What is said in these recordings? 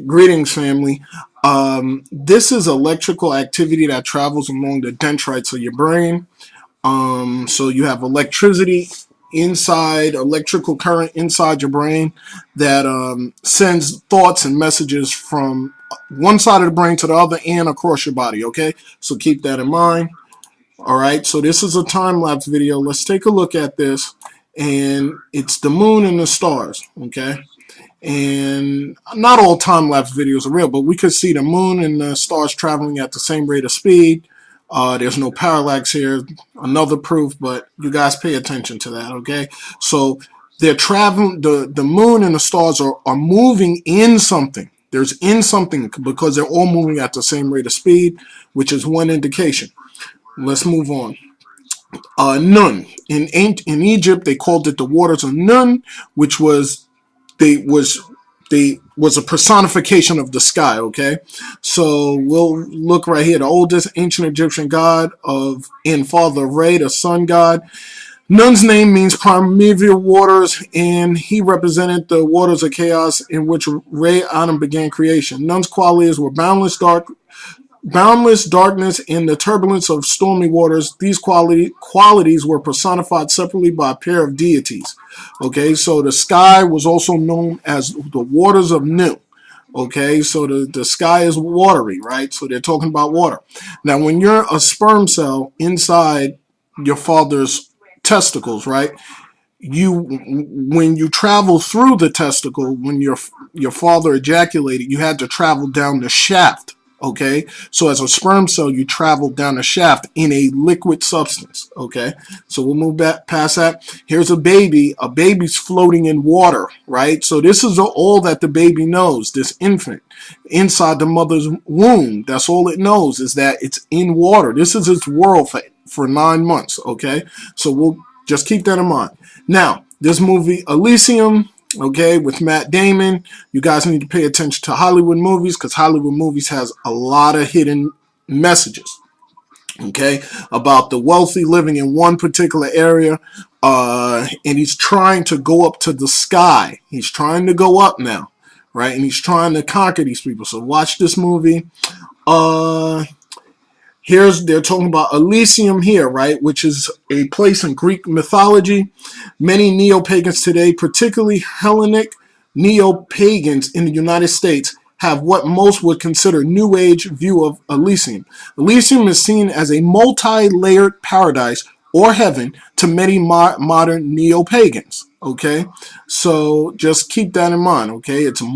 Greetings, family. This is electrical activity that travels along the dendrites of your brain. So you have electricity inside, electrical current inside your brain that sends thoughts and messages from one side of the brain to the other and across your body, okay? So keep that in mind. All right, so this is a time-lapse video. Let's take a look at this. And it's the moon and the stars, okay? And not all time-lapse videos are real, but we could see the moon and the stars traveling at the same rate of speed. There's no parallax here, another proof, but you guys pay attention to that, okay? So they're traveling, the moon and the stars are moving in something. There's in something because they're all moving at the same rate of speed, which is one indication. Let's move on. Nun. In Egypt, they called it the waters of Nun, which was a personification of the sky, okay? So we'll look right here. The oldest ancient Egyptian god and father of Re, the sun god. Nun's name means primeval waters, and he represented the waters of chaos in which Re Adam began creation. Nun's qualities were boundless darkness and the turbulence of stormy waters. These qualities were personified separately by a pair of deities. Okay, so the sky was also known as the waters of Nu. Okay, so the sky is watery, right? So they're talking about water. Now, when you're a sperm cell inside your father's testicles, right? When you travel through the testicle, when your father ejaculated, you had to travel down the shaft. Okay, so as a sperm cell, you travel down a shaft in a liquid substance. Okay, so we'll move back past that. Here's a baby. A baby's floating in water, right? So this is all that the baby knows, this infant inside the mother's womb. That's all it knows, is that it's in water. This is its world for 9 months. Okay, so we'll just keep that in mind. Now, this movie, Elysium, okay, with Matt Damon. You guys need to pay attention to Hollywood movies, because Hollywood movies has a lot of hidden messages, okay, about the wealthy living in one particular area, and he's trying to go up to the sky. He's trying to go up now, right, and he's trying to conquer these people. So watch this movie. They're talking about Elysium here, right, which is a place in Greek mythology. Many neo-pagans today, particularly Hellenic neo-pagans in the United States, have what most would consider New Age view of Elysium. Elysium is seen as a multi-layered paradise or heaven to many modern neo-pagans, okay? So just keep that in mind, okay? It's a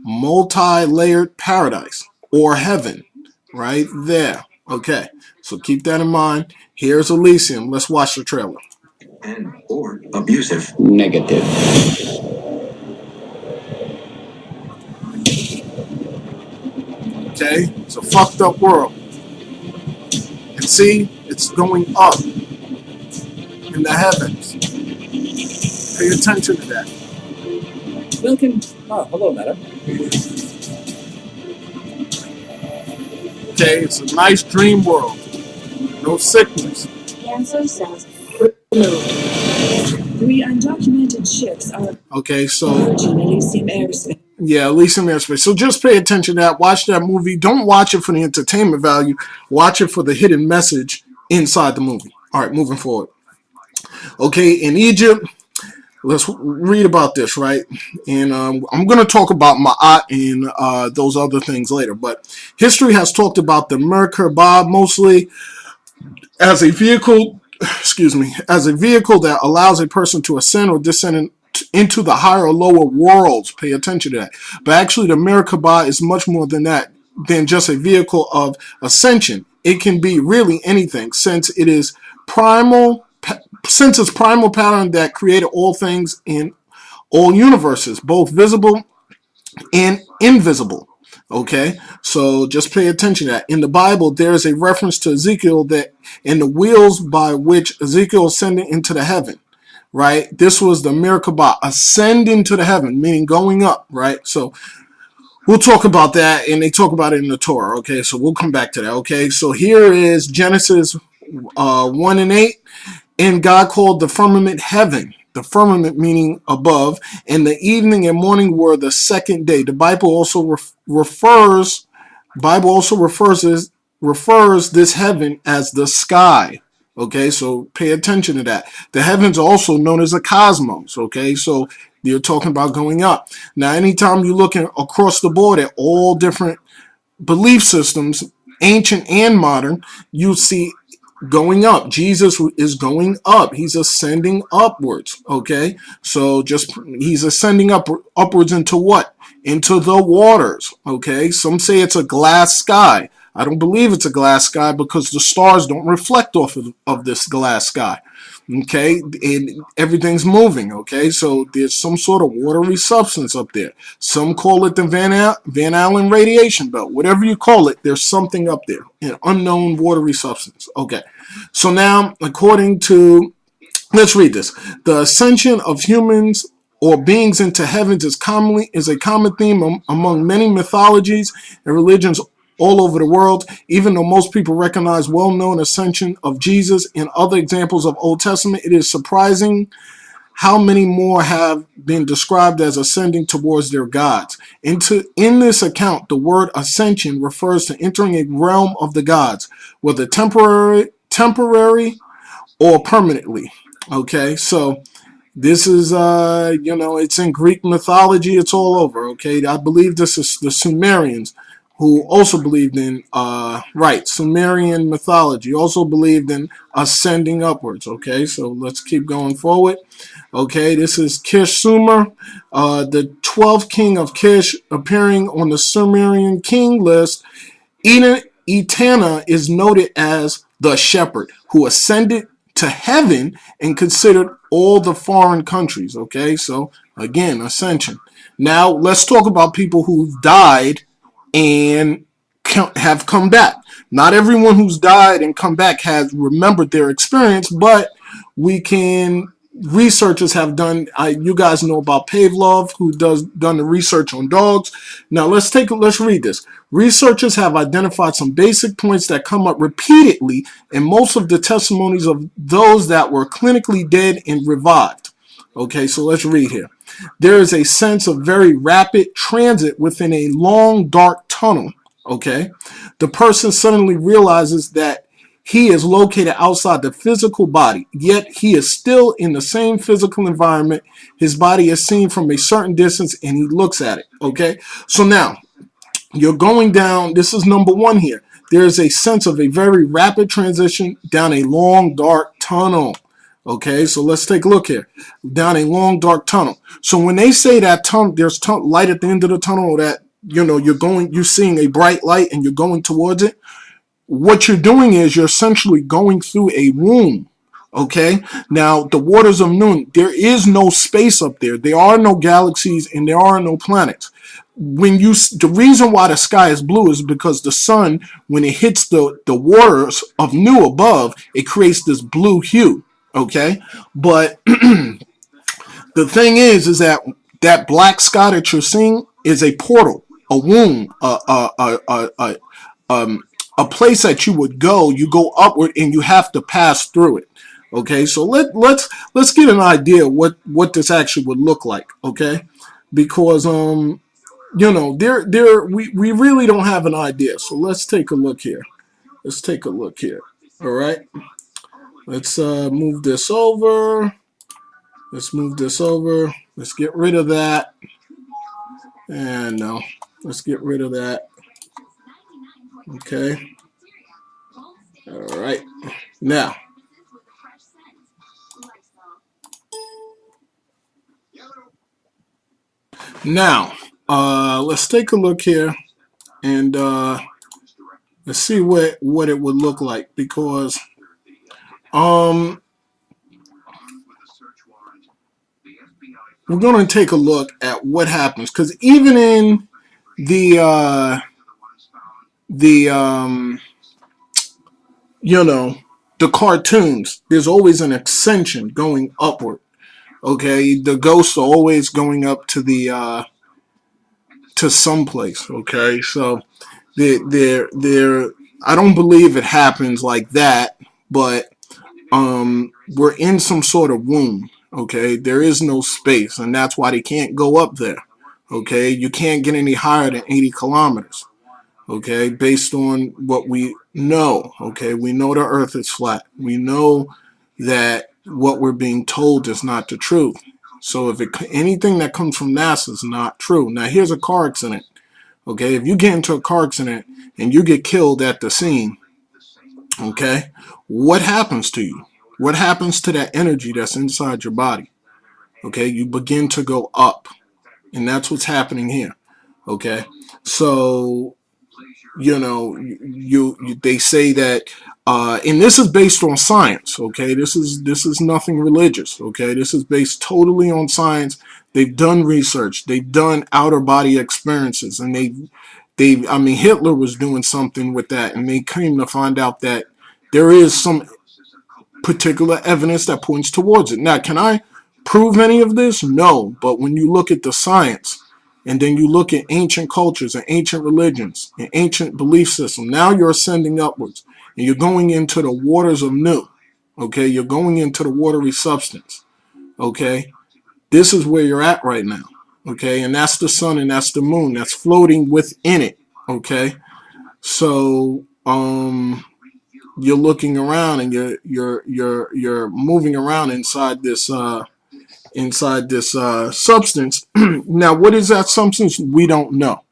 multi-layered paradise or heaven. Right there. Okay, so keep that in mind. Here's Elysium. Let's watch the trailer. And or abusive. Negative. Okay, it's a fucked up world. And see, it's going up in the heavens. Pay attention to that. Welcome. Oh, hello, madam. Okay, it's a nice dream world. No sickness. Cancer cells. 3 undocumented ships are Okay, so approaching Elysium airspace. yeah, Elysium airspace. So just pay attention to that. Watch that movie. Don't watch it for the entertainment value. Watch it for the hidden message inside the movie. All right, moving forward. Okay, in Egypt, let's read about this, right? And I'm going to talk about Ma'at and those other things later. But history has talked about the Merkaba mostly as a vehicle, as a vehicle that allows a person to ascend or descend into the higher or lower worlds. Pay attention to that. But actually, the Merkaba is much more than that, than just a vehicle of ascension. It can be really anything, since it's primal pattern that created all things in all universes, both visible and invisible. Okay, so just pay attention to that. In the Bible, there is a reference to Ezekiel that in the wheels by which Ezekiel ascended into the heaven. Right, this was the Merkaba, ascending to the heaven, meaning going up. Right, so we'll talk about that, and they talk about it in the Torah. Okay, so we'll come back to that. Okay, so here is Genesis 1 and 8. And God called the firmament heaven, the firmament meaning above, and the evening and morning were the second day. The Bible also refers this heaven as the sky. Okay, so pay attention to that. The heavens are also known as the cosmos. Okay, so you're talking about going up. Now, anytime you're looking across the board at all different belief systems, ancient and modern, you see going up. Jesus is going up. He's ascending upwards. Okay, so he's ascending upwards into what? Into the waters. Okay, some say it's a glass sky. I don't believe it's a glass sky because the stars don't reflect off of this glass sky. Okay, and everything's moving. Okay, so there's some sort of watery substance up there. Some call it the Van Allen radiation belt. Whatever you call it, there's something up there, an unknown watery substance. Okay, so now according to, let's read this. The ascension of humans or beings into heavens is a common theme among many mythologies and religions all over the world. Even though most people recognize well-known ascension of Jesus and other examples of Old Testament, it is surprising how many more have been described as ascending towards their gods. In this account, the word ascension refers to entering a realm of the gods, whether temporary or permanently. Okay, so this is, it's in Greek mythology. It's all over. Okay, I believe this is the Sumerians, who also believed in, Sumerian mythology, also believed in ascending upwards. Okay, so let's keep going forward. Okay, this is Kish Sumer, the 12th king of Kish, appearing on the Sumerian king list. Etana is noted as the shepherd who ascended to heaven and considered all the foreign countries. Okay, so again, ascension. Now let's talk about people who've died and have come back. Not everyone who's died and come back has remembered their experience, but researchers have done, you guys know about Pavlov, who done the research on dogs. Now let's read this. Researchers have identified some basic points that come up repeatedly in most of the testimonies of those that were clinically dead and revived. Okay, so let's read here. There is a sense of very rapid transit within a long, dark tunnel. Okay, the person suddenly realizes that he is located outside the physical body, yet he is still in the same physical environment. His body is seen from a certain distance and he looks at it. Okay, so now you're going down. This is number one here. There is a sense of a very rapid transition down a long, dark tunnel. Okay, so let's take a look here. Down a long, dark tunnel. So when they say that there's light at the end of the tunnel, or that, you're seeing a bright light and you're going towards it, what you're doing is you're essentially going through a womb. Okay, now the waters of Nun, there is no space up there. There are no galaxies and there are no planets. The reason why the sky is blue is because the sun, when it hits the waters of Nu above, it creates this blue hue. Okay, but the thing is that black sky that you're seeing is a portal, a womb, a place that you would go. You go upward and you have to pass through it. Okay, so let's get an idea what this actually would look like. Okay, because we really don't have an idea. So let's take a look here. All right. Let's move this over. Let's get rid of that. And no, let's get rid of that. Okay. All right. Now. Let's take a look here and let's see what it would look like, because we're going to take a look at what happens, because even in the cartoons, there's always an ascension going upward. Okay, the ghosts are always going up to the to someplace. Okay, so there I don't believe it happens like that, but we're in some sort of womb. Okay, there is no space, and that's why they can't go up there. Okay, you can't get any higher than 80 kilometers. Okay, based on what we know. Okay, we know the earth is flat. We know that what we're being told is not the truth. So if anything that comes from NASA is not true. Now here's a car accident. Okay, if you get into a car accident and you get killed at the scene, okay, what happens to you? What happens to that energy that's inside your body? Okay, you begin to go up, and that's what's happening here. Okay, so they say that, and this is based on science. Okay, this is nothing religious. Okay, this is based totally on science. They've done research. They've done outer body experiences, and I mean, Hitler was doing something with that, and they came to find out that there is some particular evidence that points towards it. Now, can I prove any of this? No, but when you look at the science, and then you look at ancient cultures and ancient religions and ancient belief systems, now you're ascending upwards, and you're going into the waters of Nu. Okay, you're going into the watery substance. Okay, this is where you're at right now. Okay, and that's the sun and that's the moon that's floating within it. Okay, so you're looking around and you're moving around inside this substance. Now, what is that substance? We don't know.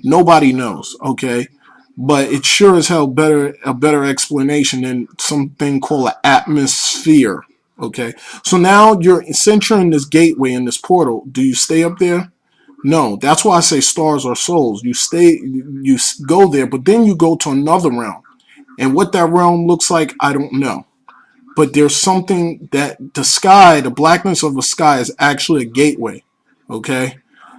Nobody knows. Okay, but it sure as hell a better explanation than something called an atmosphere. Okay, so now since you're in this gateway, in this portal, do you stay up there? No, that's why I say stars are souls. You go there, but then you go to another realm, and what that realm looks like, I don't know. But there's something that the sky, the blackness of the sky, is actually a gateway. Okay,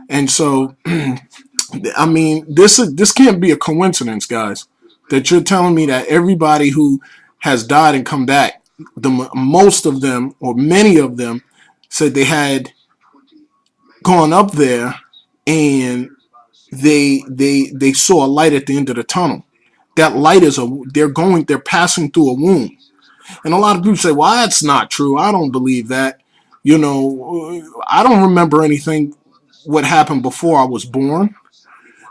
and so I mean, this can't be a coincidence, guys, that you're telling me that everybody who has died and come back, most of them or many of them said they had gone up there and they saw a light at the end of the tunnel. That light is they're passing through a womb. And a lot of people say, well, that's not true. I don't believe that. I don't remember anything what happened before I was born.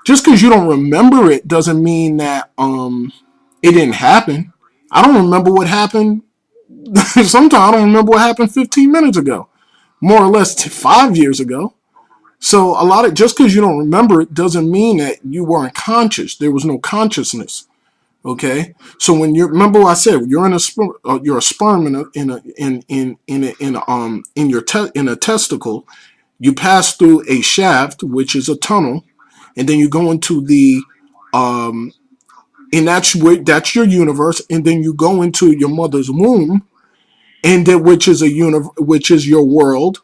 Just because you don't remember it doesn't mean that it didn't happen. I don't remember what happened. Sometimes I don't remember what happened 15 minutes ago, more or less 5 years ago. So just because you don't remember it doesn't mean that you weren't conscious. There was no consciousness. Okay, so when remember what I said, you're a sperm in a testicle. You pass through a shaft, which is a tunnel, and then you go into the and that's your universe, and then you go into your mother's womb, and then which is your world,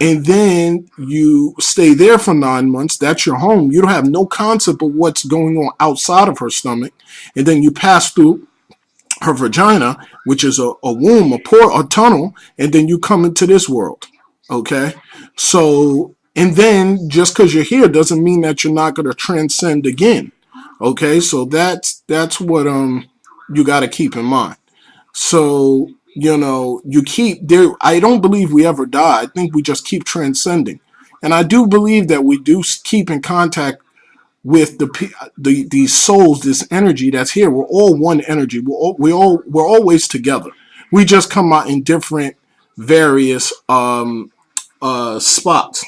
and then you stay there for 9 months. That's your home. You don't have no concept of what's going on outside of her stomach, and then you pass through her vagina, which is a womb, a tunnel, and then you come into this world. Okay, so and then just because you're here doesn't mean that you're not going to transcend again. Okay, so that's what you got to keep in mind. So you keep there. I don't believe we ever die. I think we just keep transcending, and I do believe that we do keep in contact with these souls, this energy that's here. We're all one energy. We're always together. We just come out in different various spots.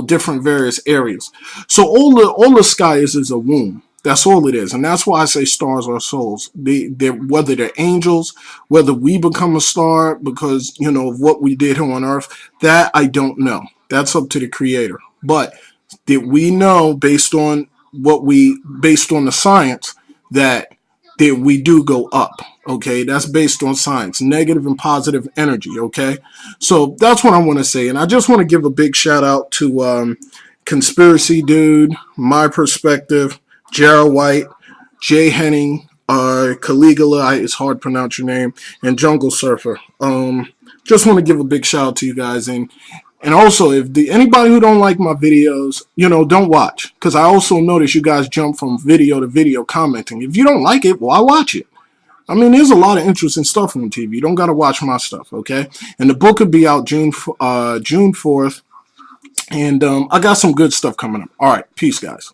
Different various areas. So all the sky is a womb. That's all it is, and that's why I say stars are souls. Whether they're angels, whether we become a star because of what we did here on Earth, that I don't know. That's up to the Creator. But did we know based on the science that we do go up? Okay, that's based on science, negative and positive energy. Okay, so that's what I want to say, and I just want to give a big shout out to Conspiracy Dude, My Perspective, Gerald White, Jay Henning, Caligula, it's hard to pronounce your name, and Jungle Surfer. Just want to give a big shout out to you guys, and also if anybody who don't like my videos, don't watch, because I also notice you guys jump from video to video commenting. If you don't like it, why watch it? I mean, there's a lot of interesting stuff on TV. You don't got to watch my stuff, okay? And the book could be out June 4th. And I got some good stuff coming up. All right. Peace, guys.